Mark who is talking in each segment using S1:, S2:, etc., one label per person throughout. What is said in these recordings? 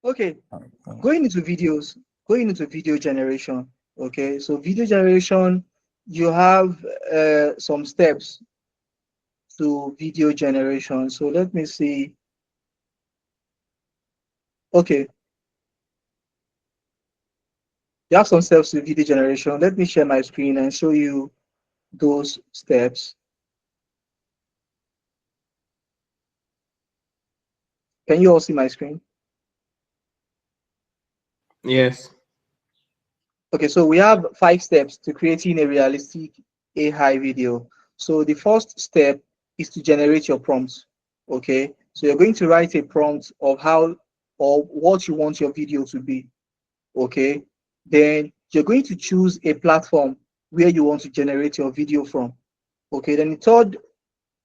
S1: Okay, going into video generation. Okay, so video generation, you have some steps to video generation. So let me see. Okay, you have some steps to video generation. Let me share my screen and show you those steps. Can you all see my screen?
S2: Yes.
S1: Okay, so we have 5 steps to creating a realistic AI video. So the first step is to generate your prompts. Okay, so you're going to write a prompt of how or what you want your video to be. Okay, then you're going to choose a platform where you want to generate your video from. Okay, then the third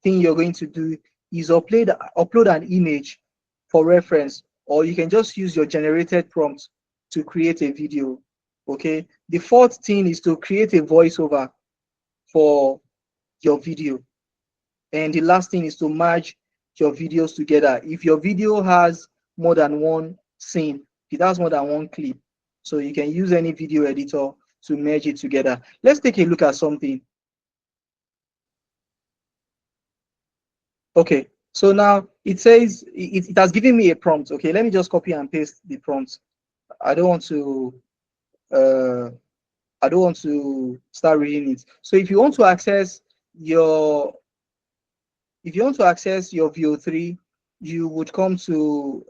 S1: thing you're going to do is upload an image for reference, or you can just use your generated prompt to create a video. Okay, the fourth thing is to create a voiceover for your video, and the last thing is to merge your videos together. If your video has more than one scene, it has more than one clip, so you can use any video editor to merge it together. Let's take a look at something. Okay, so now it says it has given me a prompt. Okay, let me just copy and paste the prompt. I don't want to uh, I don't want to start reading it. So your if you want to access your Veo3, you would come to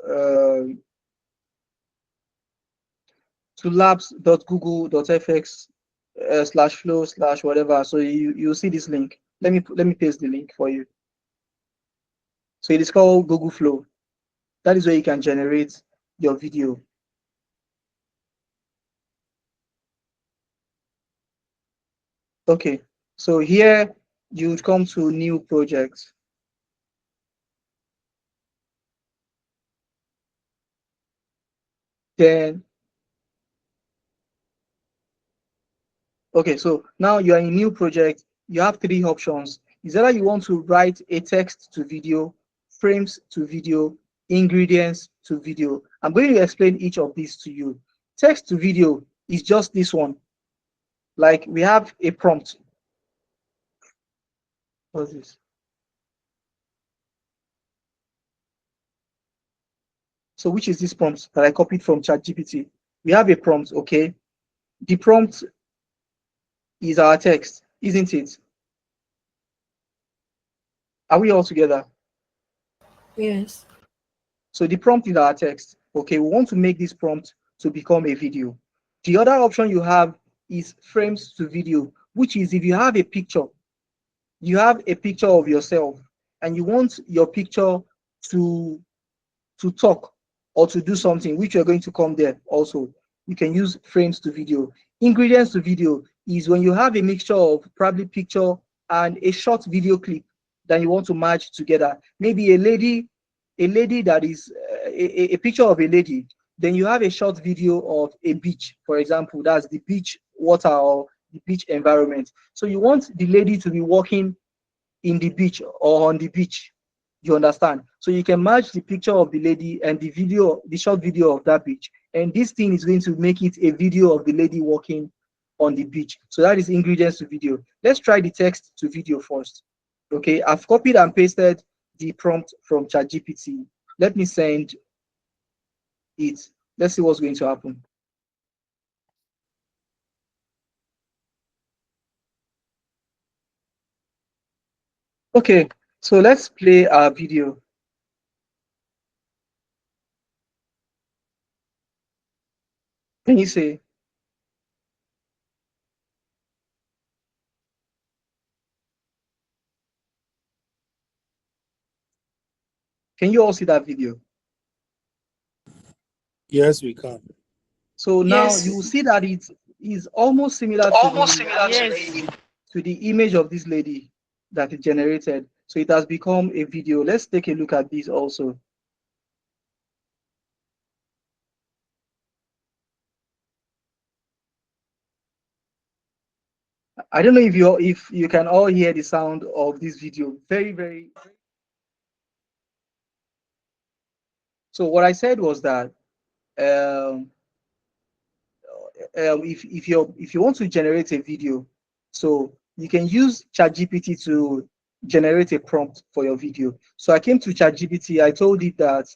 S1: labs.google.fx /flow/ whatever. So you see this link. Let me paste the link for you. So it is called Google Flow. That is where you can generate your video. Okay, so here you would come to new project. Then, okay, so now you are in new project. You have 3 options. Is either you want to write a text to video, frames to video, ingredients to video. I'm going to explain each of these to you. Text to video is just this one. Like we have a prompt. What's this? So which is this prompt that I copied from ChatGPT? We have a prompt, okay? The prompt is our text, isn't it? Are we all together?
S3: Yes.
S1: So the prompt is our text. Okay, we want to make this prompt to become a video. The other option you have is frames to video, which is if you have a picture of yourself and you want your picture to talk or to do something, which you're going to come there also. You can use frames to video. Ingredients to video is when you have a mixture of probably picture and a short video clip that you want to merge together. Maybe a lady that is a picture of a lady. Then you have a short video of a beach, for example. That's the beach water or the beach environment. So you want the lady to be walking in the beach or on the beach. You understand? So you can match the picture of the lady and the video, the short video of that beach. And this thing is going to make it a video of the lady walking on the beach. So that is ingredients to video. Let's try the text to video first. Okay, I've copied and pasted the prompt from ChatGPT. Let me send it. Let's see what's going to happen. Okay, so let's play our video. Can you say? Can you all see that video?
S4: Yes, we can.
S1: So now you
S3: Yes.
S1: will see that it is almost similar to
S3: Almost similar
S1: to the image of this lady that is generated. So it has become a video. Let's take a look at this also. I don't know if you can all hear the sound of this video. Very, very. So what I said was that um, if you want to generate a video, so you can use ChatGPT to generate a prompt for your video. So I came to ChatGPT, I told it that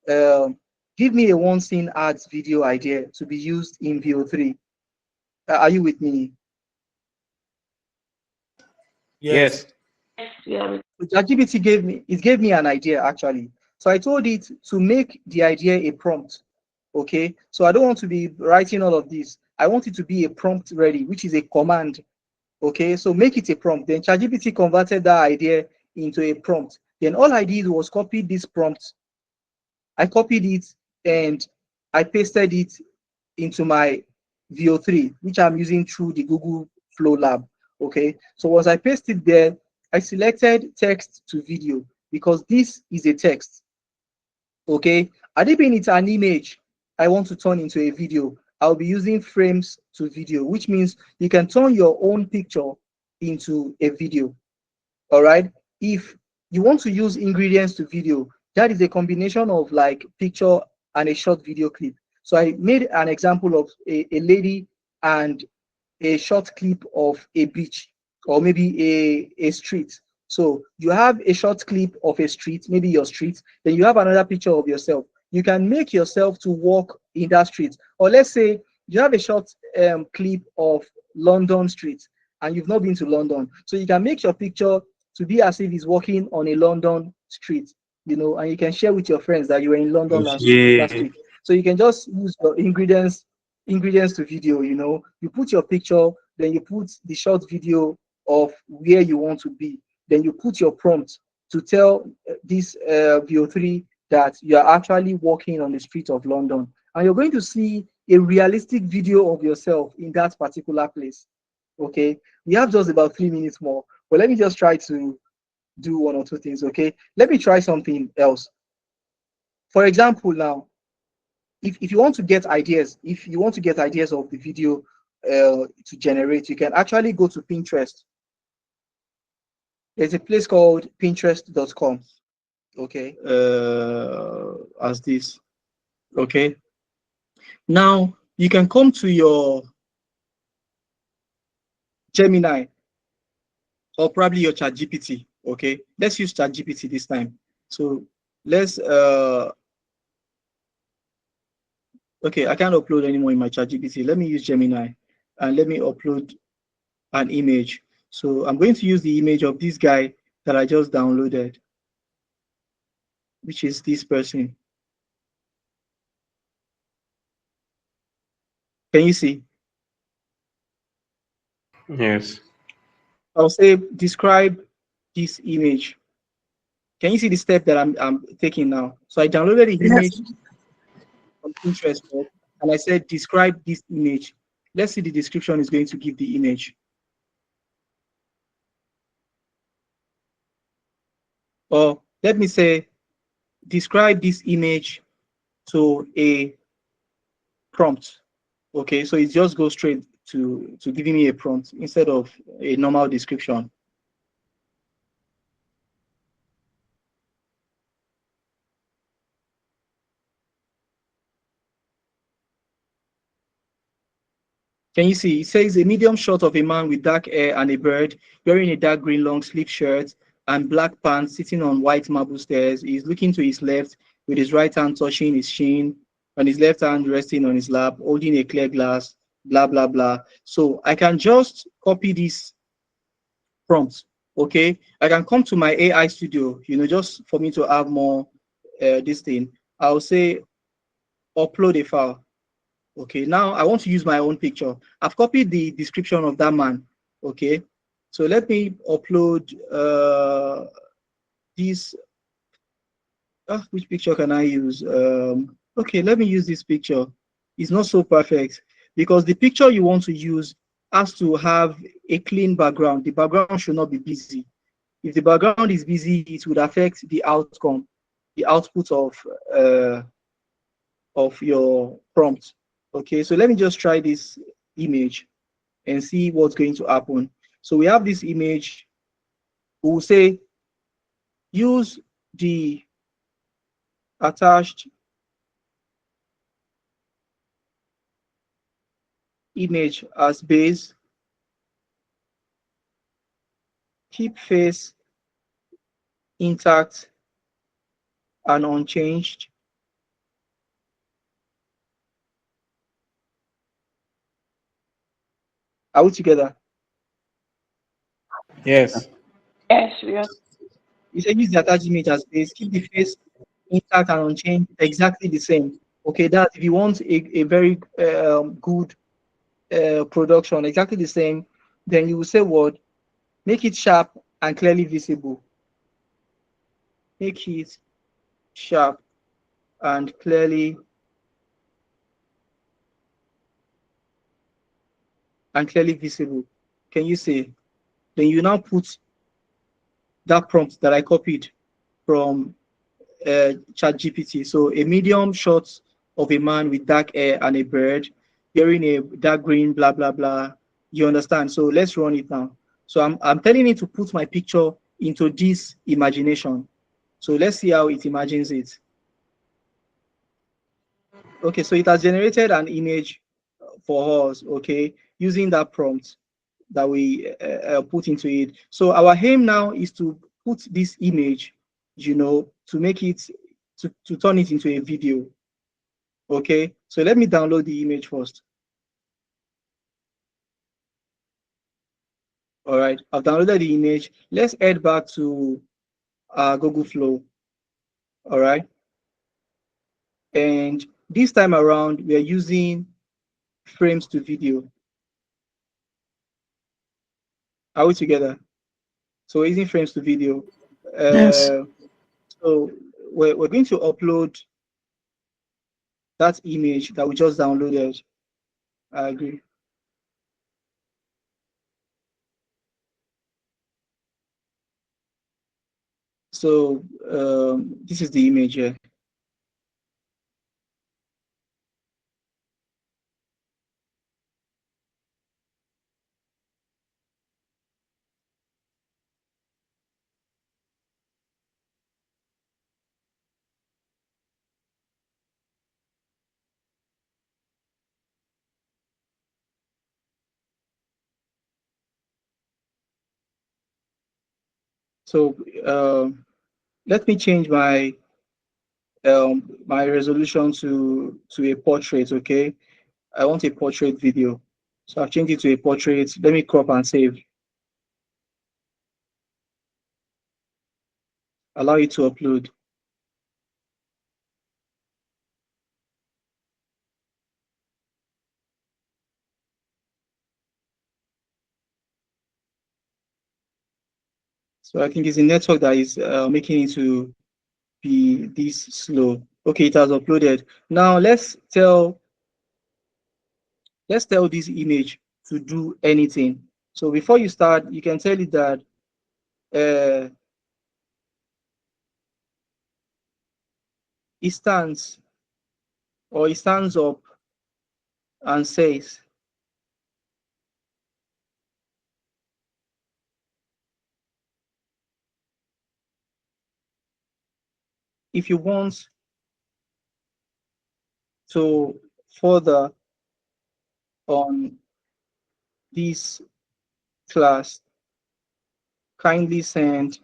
S1: um, give me a one scene ads video idea to be used in Veo3. Are you with me?
S2: Yes.
S4: Yes. Yeah.
S1: So ChatGPT gave me an idea actually. So I told it to make the idea a prompt. Okay, so I don't want to be writing all of this. I want it to be a prompt ready, which is a command. Okay, so make it a prompt. Then ChatGPT converted that idea into a prompt. Then all I did was copy this prompt. I copied it and I pasted it into my VO3, which I'm using through the Google Flow Lab. Okay, so once I pasted there, I selected text to video because this is a text. Okay, Adibin, it's an image I want to turn into a video. I'll be using frames to video, which means you can turn your own picture into a video. All right, if you want to use ingredients to video, that is a combination of like picture and a short video clip. So I made an example of a lady and a short clip of a beach or maybe a street. So you have a short clip of a street, maybe your street, then you have another picture of yourself. You can make yourself to walk in that street. Or let's say you have a short clip of London street and you've not been to London. So you can make your picture to be as if he's walking on a London street, and you can share with your friends that you were in London last
S2: Okay.
S1: week. So you can just use your ingredients to video. You put your picture, then you put the short video of where you want to be, then you put your prompt to tell this VO3 that you are actually walking on the street of London, and you're going to see a realistic video of yourself in that particular place. Okay, we have just about 3 minutes more, but let me just try to do one or two things. Okay, let me try something else. For example, now, if you want to get ideas, if you want to get ideas of the video to generate, you can actually go to Pinterest. There's a place called pinterest.com. Okay, as this. Okay, now you can come to your Gemini or probably your ChatGPT. Okay, let's use ChatGPT this time. So let's okay, I can't upload anymore in my ChatGPT. Let me use Gemini and let me upload an image. So I'm going to use the image of this guy that I just downloaded, which is this person. Can you see?
S2: Yes.
S1: I'll say describe this image. Can you see the step that I'm taking now? So I downloaded the
S3: Yes.
S1: image on Pinterest, right? And I said describe this image. Let's see the description is going to give the image. Or let me say describe this image to a prompt. Okay, so it just goes straight to giving me a prompt instead of a normal description. Can you see? It says a medium shot of a man with dark hair and a beard, wearing a dark green long sleeve shirt and black pants, sitting on white marble stairs. He's looking to his left with his right hand touching his chin and his left hand resting on his lap, holding a clear glass, blah, blah, blah. So I can just copy this prompt. Okay. I can come to my AI studio, just for me to have more this thing. I'll say upload a file. Okay, now I want to use my own picture. I've copied the description of that man. Okay, so let me upload this. Which picture can I use? Okay, let me use this picture. It's not so perfect because the picture you want to use has to have a clean background. The background should not be busy. If the background is busy, it would affect the outcome, the output of your prompt. Okay, so let me just try this image and see what's going to happen. So we have this image. We will say use the attached image as base, keep face intact and unchanged. Are we together?
S2: Yes.
S4: Yes, we are.
S1: You say use the attached image as base, keep the face intact and unchanged, exactly the same. Okay, that if you want a very good production, exactly the same, then you will say what? Make it sharp and clearly visible. Make it sharp and clearly visible. Can you say? Then you now put that prompt that I copied from ChatGPT. So a medium shot of a man with dark hair and a beard, wearing a dark green, blah blah blah. You understand? So let's run it now. So I'm telling it to put my picture into this imagination. So let's see how it imagines it. Okay, so it has generated an image for us, okay, using that prompt that we put into it. So our aim now is to put this image, to make it, to turn it into a video. Okay, so let me download the image first. All right, I've downloaded the image. Let's head back to Google Flow. All right, and this time around, we are using frames to video. Are we together? So we're using frames to video.
S2: Yes.
S1: So we're going to upload that image that we just downloaded. I agree. So this is the image here. So let me change my resolution to a portrait. Okay, I want a portrait video, so I've changed it to a portrait. Let me crop and save. Allow it to upload. So I think it's the network that is making it to be this slow. Okay, it has uploaded. Now let's tell this image to do anything. So before you start, you can tell it that uh, it stands it stands up and says, if you want to further on this class, kindly send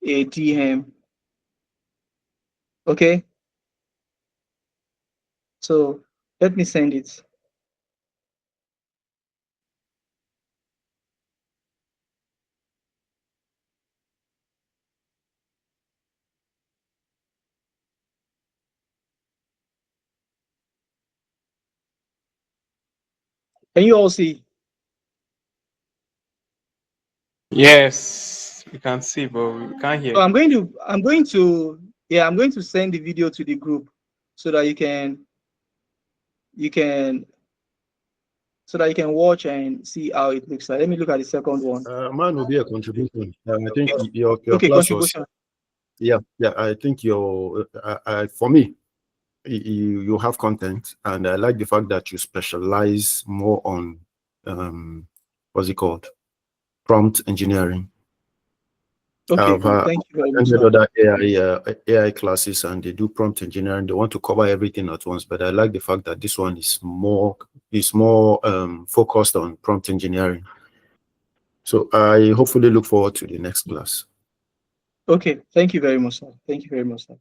S1: a DM. Okay, so let me send it. Can you all see?
S2: Yes. We can see, but we can't
S1: So
S2: hear.
S1: I'm going to send the video to the group so that you can you can watch and see how it looks like. Let me look at the second one.
S5: Mine will be a contribution. I think your
S1: Okay,
S5: class was,
S1: contribution.
S5: yeah. I think for me, you have content, and I like the fact that you specialize more on what's it called, prompt engineering.
S1: Okay,
S5: I've
S1: thank you very much,
S5: attended
S1: sir.
S5: other AI classes, and they do prompt engineering. They want to cover everything at once, but I like the fact that this one is more is more focused on prompt engineering. So I hopefully look forward to the next class.
S1: Okay, thank you very much, sir. Thank you very much, sir.